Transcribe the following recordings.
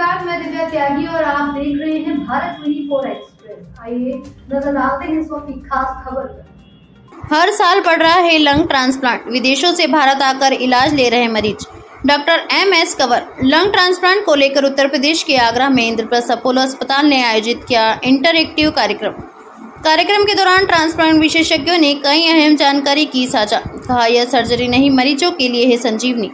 नमस्कार, मैं दिव्या त्यागी और आप देख रहे हैं भारत 24 एक्सप्रेस। आइए नजर डालते हैं इस वक्त की खास खबर पर। हर साल बढ़ रहा है लंग ट्रांसप्लांट। विदेशों से भारत आकर इलाज ले रहे मरीज। Doctor MS Kanwar. Lung transplant को लेकर उत्तर प्रदेश के आगरा में इंद्रप्रस्थ अपोलो अस्पताल ने आयोजित किया इंटरएक्टिव कार्यक्रम के दौरान ट्रांसप्लांट विशेषज्ञों ने कई अहम जानकारी की साझा। कहा, यह सर्जरी नहीं, मरीजों के लिए है संजीवनी।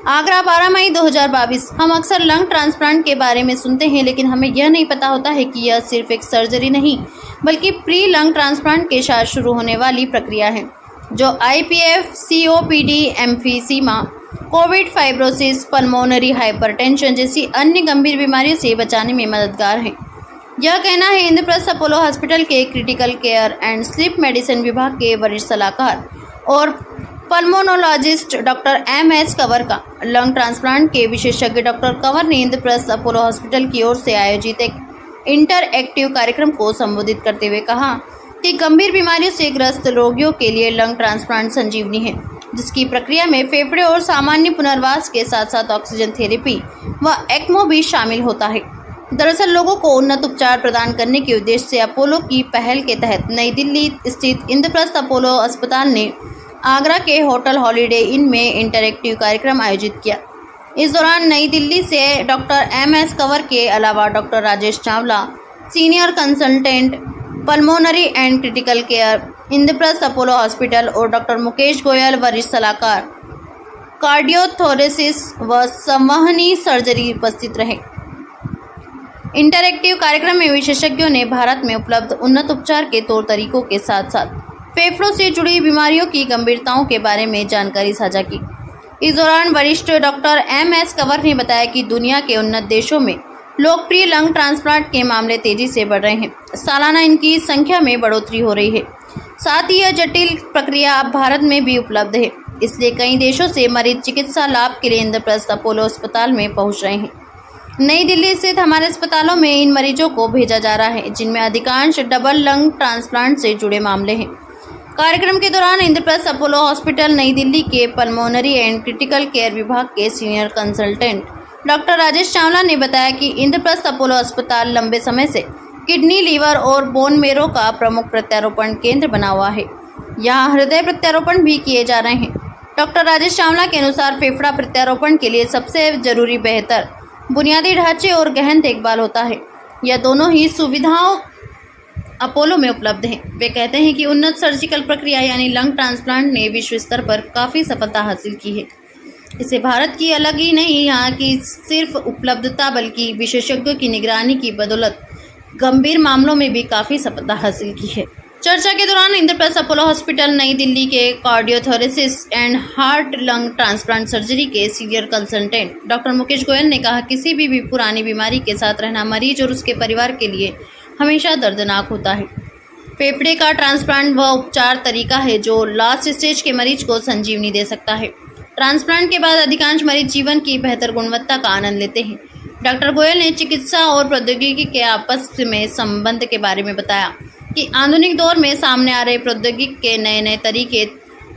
आगरा 12 मई 2022। हम अक्सर लंग ट्रांसप्लांट के बारे में सुनते हैं, लेकिन हमें यह नहीं पता होता है कि यह सिर्फ एक सर्जरी नहीं बल्कि प्री लंग ट्रांसप्लांट के साथ शुरू होने वाली प्रक्रिया है, जो IPF, COPD, emphysema, Covid, fibrosis, pulmonary hypertension जैसी अन्य गंभीर बीमारियों से बचाने में मददगार है। यह कहना है इंद्रप्रस्थ अपोलो हॉस्पिटल के critical care and sleep medicine विभाग के वरिष्ठ सलाहकार और पल्मोनोलॉजिस्ट डॉक्टर MS कंवर का। लंग ट्रांसप्लांट के विशेषज्ञ डॉक्टर कंवर ने इंद्रप्रस्थ अपोलो हॉस्पिटल की ओर से आयोजित एक इंटरएक्टिव कार्यक्रम को संबोधित करते हुए कहा कि गंभीर बीमारियों से ग्रस्त रोगियों के लिए लंग ट्रांसप्लांट संजीवनी है, जिसकी प्रक्रिया में फेफड़े और सामान्य पुनर्वास के साथ साथ ऑक्सीजन थेरेपी व ECMO भी शामिल होता है। दरअसल लोगों को उन्नत उपचार प्रदान करने के उद्देश्य से अपोलो की पहल के तहत नई दिल्ली स्थित इंद्रप्रस्थ अपोलो अस्पताल ने आगरा के होटल हॉलिडे इन में इंटरएक्टिव कार्यक्रम आयोजित किया। इस दौरान नई दिल्ली से डॉक्टर MS कंवर के अलावा doctor Rajesh Chawla, senior consultant pulmonary and critical care, Indraprastha Apollo hospital और डॉक्टर मुकेश गोयल, वरिष्ठ सलाहकार कार्डियोथोरेसिस व संवहनी सर्जरी उपस्थित रहे। इंटरएक्टिव कार्यक्रम में विशेषज्ञों ने भारत में उपलब्ध उन्नत उपचार के तौर तरीकों के साथ साथ फेफड़ों से जुड़ी बीमारियों की गंभीरताओं के बारे में जानकारी साझा की। इस दौरान वरिष्ठ डॉक्टर MS कंवर ने बताया कि दुनिया के उन्नत देशों में लोकप्रिय लंग ट्रांसप्लांट के मामले तेजी से बढ़ रहे हैं। सालाना इनकी संख्या में बढ़ोतरी हो रही है। साथ ही यह जटिल प्रक्रिया अब भारत में भी उपलब्ध है, इसलिए कई देशों से मरीज चिकित्सा लाभ के लिए इंद्रप्रस्थ अपोलो अस्पताल में पहुंच रहे हैं। नई दिल्ली स्थित हमारे अस्पतालों में इन मरीजों को भेजा जा रहा है, जिनमें अधिकांश डबल लंग ट्रांसप्लांट से जुड़े मामले हैं। कार्यक्रम के दौरान इंद्रप्रस्थ अपोलो हॉस्पिटल नई दिल्ली के पल्मोनरी एंड क्रिटिकल केयर विभाग के senior consultant doctor Rajesh Chawla ने बताया कि इंद्रप्रस्थ अपोलो अस्पताल लंबे समय से किडनी, लीवर और बोन मेरो का प्रमुख प्रत्यारोपण केंद्र बना हुआ है। यहाँ हृदय प्रत्यारोपण भी किए जा रहे हैं। डॉक्टर राजेश चावला के अनुसार फेफड़ा प्रत्यारोपण के लिए सबसे जरूरी बेहतर बुनियादी ढांचे और गहन देखभाल होता है। यह दोनों ही सुविधाओं अपोलो में उपलब्ध हैं। वे कहते हैं कि उन्नत सर्जिकल प्रक्रिया यानी लंग ट्रांसप्लांट ने विश्व स्तर पर काफ़ी सफलता हासिल की है। इसे भारत की अलग ही नहीं, यहाँ की सिर्फ उपलब्धता बल्कि विशेषज्ञों की निगरानी की बदौलत गंभीर मामलों में भी काफ़ी सफलता हासिल की है। चर्चा के दौरान इंद्रप्रस्थ अपोलो हॉस्पिटल नई दिल्ली के cardiothoracic and heart lung transplant surgery के senior consultant doctor Mukesh Goyal ने कहा, किसी भी पुरानी बीमारी के साथ रहना मरीज और उसके परिवार के लिए हमेशा दर्दनाक होता है। फेफड़े का ट्रांसप्लांट वह उपचार तरीका है जो लास्ट स्टेज के मरीज को संजीवनी दे सकता है। ट्रांसप्लांट के बाद अधिकांश मरीज जीवन की बेहतर गुणवत्ता का आनंद लेते हैं। डॉक्टर गोयल ने चिकित्सा और प्रौद्योगिकी के आपस में संबंध के बारे में बताया कि आधुनिक दौर में सामने आ रहे प्रौद्योगिकी के नए तरीके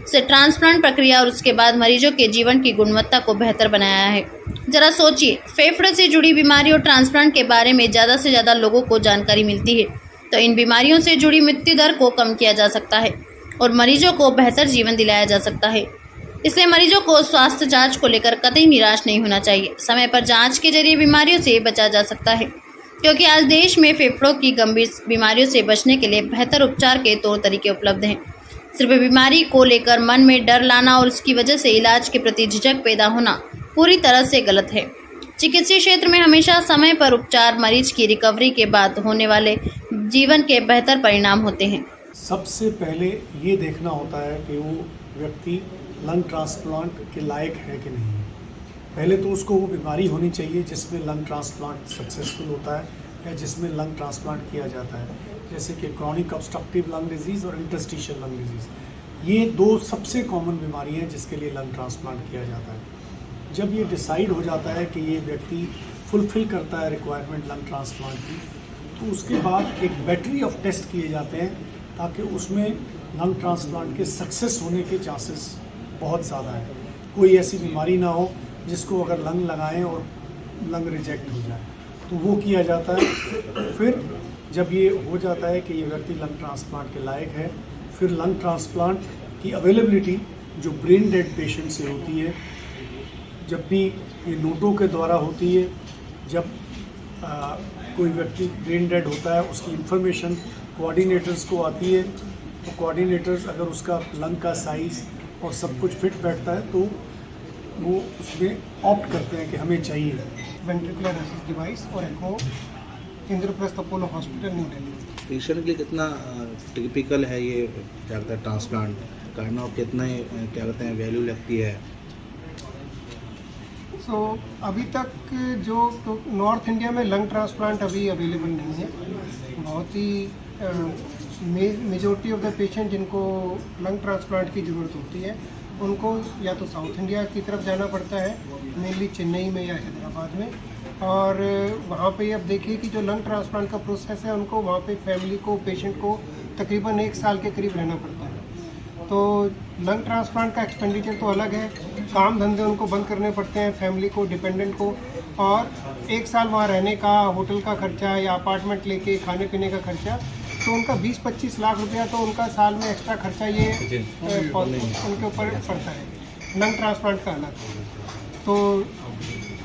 से ट्रांसप्लांट प्रक्रिया और उसके बाद मरीजों के जीवन की गुणवत्ता को बेहतर बनाया है। जरा सोचिए, फेफड़े से जुड़ी बीमारी और ट्रांसप्लांट के बारे में ज़्यादा से ज़्यादा लोगों को जानकारी मिलती है तो इन बीमारियों से जुड़ी मृत्यु दर को कम किया जा सकता है और मरीजों को बेहतर जीवन दिलाया जा सकता है। इसलिए मरीजों को स्वास्थ्य जांच को लेकर कतई निराश नहीं होना चाहिए। समय पर जांच के जरिए बीमारियों से बचा जा सकता है, क्योंकि आज देश में फेफड़ों की गंभीर बीमारियों से बचने के लिए बेहतर उपचार के तौर तरीके उपलब्ध हैं। सिर्फ बीमारी को लेकर मन में डर लाना और उसकी वजह से इलाज के प्रति झिझक पैदा होना पूरी तरह से गलत है। चिकित्सीय क्षेत्र में हमेशा समय पर उपचार मरीज की रिकवरी के बाद होने वाले जीवन के बेहतर परिणाम होते हैं। सबसे पहले ये देखना होता है कि वो व्यक्ति लंग ट्रांसप्लांट के लायक है कि नहीं। पहले तो उसको वो बीमारी होनी चाहिए जिसमें लंग ट्रांसप्लांट सक्सेसफुल होता है या जिसमें लंग ट्रांसप्लांट किया जाता है, जैसे कि क्रॉनिक ऑब्स्ट्रक्टिव लंग डिजीज़ और इंटरस्टिशियल लंग डिजीज़। ये दो सबसे कॉमन बीमारी हैं जिसके लिए लंग ट्रांसप्लांट किया जाता है। जब ये डिसाइड हो जाता है कि ये व्यक्ति फुलफ़िल करता है रिक्वायरमेंट लंग ट्रांसप्लांट की, तो उसके बाद एक बैटरी ऑफ टेस्ट किए जाते हैं ताकि उसमें लंग ट्रांसप्लांट के सक्सेस होने के चांसेस बहुत ज़्यादा है। कोई ऐसी बीमारी ना हो जिसको अगर लंग लगाएं और लंग रिजेक्ट हो जाए, तो वो किया जाता है। फिर जब ये हो जाता है कि ये व्यक्ति लंग ट्रांसप्लांट के लायक है, फिर लंग ट्रांसप्लांट की अवेलेबिलिटी जो ब्रेन डेड पेशेंट से होती है, जब भी ये नोटों के द्वारा होती है, जब कोई व्यक्ति ब्रेन डेड होता है उसकी इन्फॉर्मेशन कोऑर्डिनेटर्स को आती है, तो कोऑर्डिनेटर्स अगर उसका लंग का साइज़ और सब कुछ फिट बैठता है तो वो उसमें ऑप्ट करते हैं कि हमें चाहिए। वेंट्रिकुलर असिस्ट डिवाइस और echo, Indraprastha Apollo hospital, new Delhi. Patient के लिए कितना टिपिकल है ये क्या कहते हैं ट्रांसप्लांट करना, और कितना क्या कहते हैं वैल्यू लगती है? सो अभी तक जो तो नॉर्थ इंडिया में लंग ट्रांसप्लांट अभी अवेलेबल नहीं है। बहुत ही मेजॉरिटी ऑफ द पेशेंट जिनको लंग ट्रांसप्लांट की ज़रूरत होती है उनको या तो साउथ इंडिया की तरफ जाना पड़ता है, मेनली चेन्नई में या हैदराबाद में, और वहाँ पे अब देखिए कि जो लंग ट्रांसप्लांट का प्रोसेस है उनको वहाँ पे फैमिली को, पेशेंट को तकरीबन 1 साल के करीब रहना पड़ता है। तो लंग ट्रांसप्लांट का एक्सपेंडिचर तो अलग है, काम धंधे उनको बंद करने पड़ते हैं फैमिली को, डिपेंडेंट को, और 1 साल वहाँ रहने का, होटल का खर्चा या अपार्टमेंट लेके खाने पीने का खर्चा, तो उनका 20-25 लाख रुपया तो उनका साल में एक्स्ट्रा खर्चा ये उनके ऊपर पड़ता है, लंग ट्रांसप्लांट का अलग। तो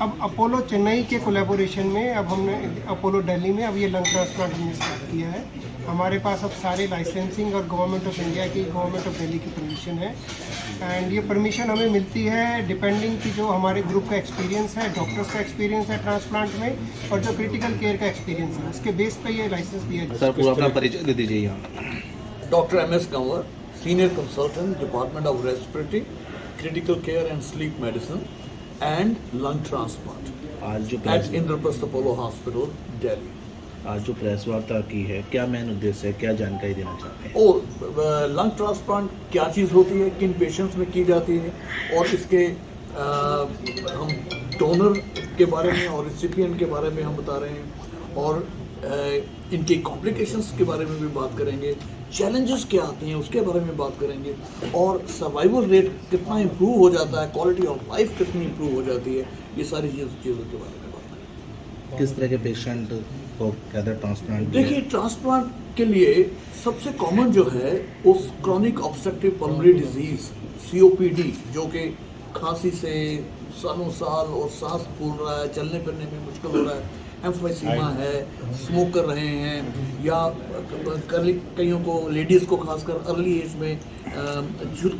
अब अपोलो चेन्नई के कोलैबोरेशन में अब हमने अपोलो दिल्ली में अब ये लंग ट्रांसप्लांट हमने स्टार्ट किया है। हमारे पास अब सारे लाइसेंसिंग और गवर्नमेंट ऑफ इंडिया की, गवर्नमेंट ऑफ दिल्ली की परमिशन है, एंड ये परमिशन हमें मिलती है डिपेंडिंग की जो हमारे ग्रुप का एक्सपीरियंस है, डॉक्टर्स का एक्सपीरियंस है ट्रांसप्लांट में, और जो क्रिटिकल केयर का एक्सपीरियंस है, उसके बेस पे ये लाइसेंस दिया जाता है। सर पूरा अपना परिचय दे दीजिए यहाँ। Doctor MS Kanwar, senior consultant, department of respiratory, critical care and sleep medicine and lung transplant आज जो at Indraprastha Apollo hospital, Delhi. आज जो प्रेस वार्ता की है, क्या मेन उद्देश्य है, क्या जानकारी देना चाहते हैं? और लंग ट्रांसप्लांट क्या चीज़ होती है, किन पेशेंट्स में की जाती है, और इसके हम डोनर के बारे में और रिसिपिएंट के बारे में हम बता रहे हैं, और इनके कॉम्प्लिकेशंस के बारे में भी बात करेंगे, चैलेंजेस क्या आती हैं उसके बारे में बात करेंगे, और सर्वाइवल रेट कितना इम्प्रूव हो जाता है, क्वालिटी ऑफ लाइफ कितनी इम्प्रूव हो जाती है, ये सारी चीज़ों के बारे में बात करेंगे। किस तरह के पेशेंट को कहते हैं ट्रांसप्लांट? देखिए, ट्रांसप्लांट के लिए सबसे कॉमन जो है उस chronic obstructive pulmonary disease COPD, जो कि खांसी से सालों साल और सांस फूल रहा है, चलने फिरने में मुश्किल हो रहा है, एम्फीसीमा है, स्मोक कर रहे हैं, या कईयों को, लेडीज़ को खासकर अर्ली एज में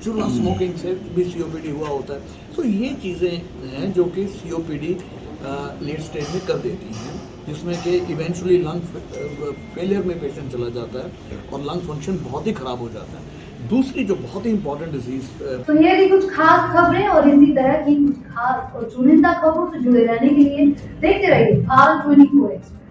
चूल्हा स्मोकिंग से भी COPD हुआ होता है। तो ये चीज़ें हैं जो कि COPD लेट स्टेज में कर देती हैं, जिसमें कि इवेंचुअली लंग फेलियर में पेशेंट चला जाता है और लंग फंक्शन बहुत ही ख़राब हो जाता है। दूसरी जो बहुत ही इंपॉर्टेंट डिजीज, तो ये थी कुछ खास खबरें, और इसी तरह की कुछ खास और चुनिंदा खबरों से जुड़े रहने के लिए देखते रहिए भारत 24 एक्सप्रेस।